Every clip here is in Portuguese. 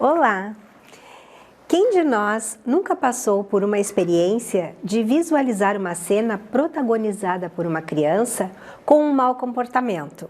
Olá! Quem de nós nunca passou por uma experiência de visualizar uma cena protagonizada por uma criança com um mau comportamento?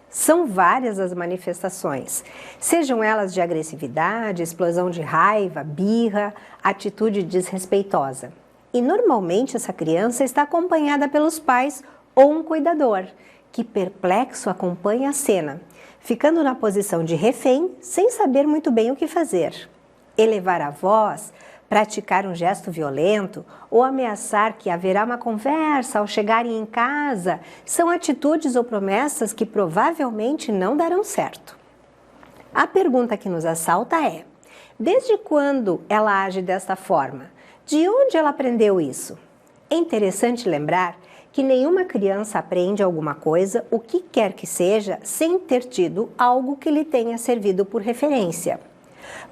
São várias as manifestações, sejam elas de agressividade, explosão de raiva, birra, atitude desrespeitosa. E normalmente essa criança está acompanhada pelos pais ou um cuidador, que perplexo acompanha a cena, ficando na posição de refém sem saber muito bem o que fazer. Elevar a voz, praticar um gesto violento ou ameaçar que haverá uma conversa ao chegarem em casa são atitudes ou promessas que provavelmente não darão certo. A pergunta que nos assalta é: desde quando ela age desta forma? De onde ela aprendeu isso? É interessante lembrar que nenhuma criança aprende alguma coisa, o que quer que seja, sem ter tido algo que lhe tenha servido por referência.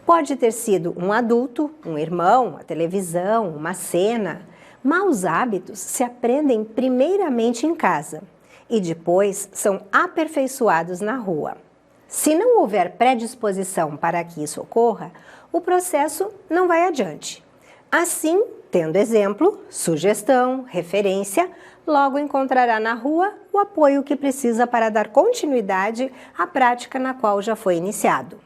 Pode ter sido um adulto, um irmão, a televisão, uma cena. Maus hábitos se aprendem primeiramente em casa e depois são aperfeiçoados na rua. Se não houver predisposição para que isso ocorra, o processo não vai adiante. Assim, tendo exemplo, sugestão, referência, logo encontrará na rua o apoio que precisa para dar continuidade à prática na qual já foi iniciado.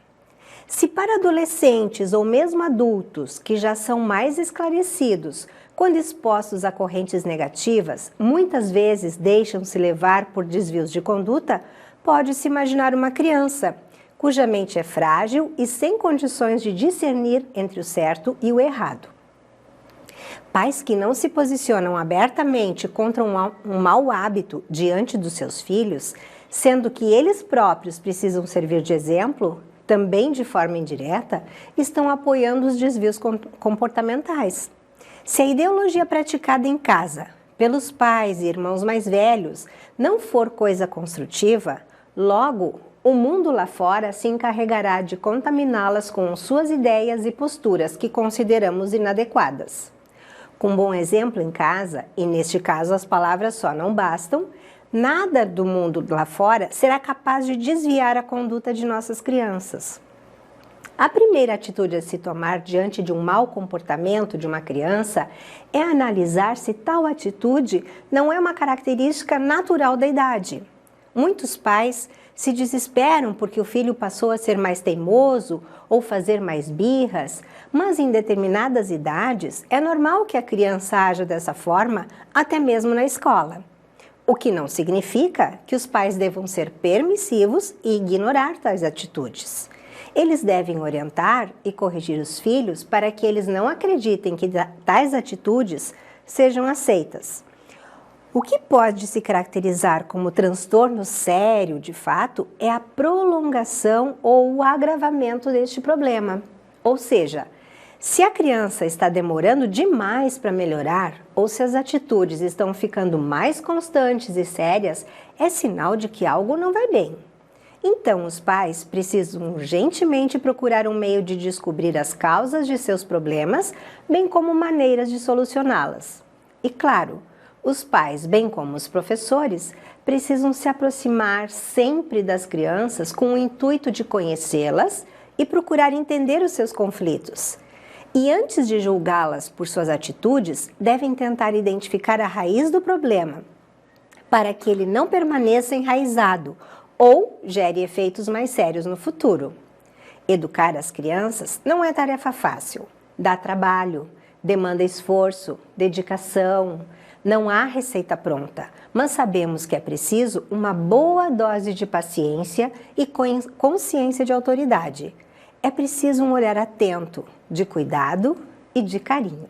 Se para adolescentes ou mesmo adultos que já são mais esclarecidos, quando expostos a correntes negativas, muitas vezes deixam-se levar por desvios de conduta, pode-se imaginar uma criança, cuja mente é frágil e sem condições de discernir entre o certo e o errado. Pais que não se posicionam abertamente contra um mau hábito diante dos seus filhos, sendo que eles próprios precisam servir de exemplo, também de forma indireta, estão apoiando os desvios comportamentais. Se a ideologia praticada em casa, pelos pais e irmãos mais velhos, não for coisa construtiva, logo o mundo lá fora se encarregará de contaminá-las com suas ideias e posturas que consideramos inadequadas. Com um bom exemplo em casa, e neste caso as palavras só não bastam, nada do mundo lá fora será capaz de desviar a conduta de nossas crianças. A primeira atitude a se tomar diante de um mau comportamento de uma criança é analisar se tal atitude não é uma característica natural da idade. Muitos pais se desesperam porque o filho passou a ser mais teimoso ou fazer mais birras, mas em determinadas idades é normal que a criança haja dessa forma, até mesmo na escola. O que não significa que os pais devam ser permissivos e ignorar tais atitudes. Eles devem orientar e corrigir os filhos para que eles não acreditem que tais atitudes sejam aceitas. O que pode se caracterizar como transtorno sério, de fato, é a prolongação ou o agravamento deste problema. Ou seja, se a criança está demorando demais para melhorar ou se as atitudes estão ficando mais constantes e sérias, é sinal de que algo não vai bem. Então, os pais precisam urgentemente procurar um meio de descobrir as causas de seus problemas, bem como maneiras de solucioná-las. E claro, os pais, bem como os professores, precisam se aproximar sempre das crianças com o intuito de conhecê-las e procurar entender os seus conflitos. E antes de julgá-las por suas atitudes, devem tentar identificar a raiz do problema, para que ele não permaneça enraizado ou gere efeitos mais sérios no futuro. Educar as crianças não é tarefa fácil, dá trabalho, demanda esforço, dedicação. Não há receita pronta, mas sabemos que é preciso uma boa dose de paciência e consciência de autoridade. É preciso um olhar atento, de cuidado e de carinho.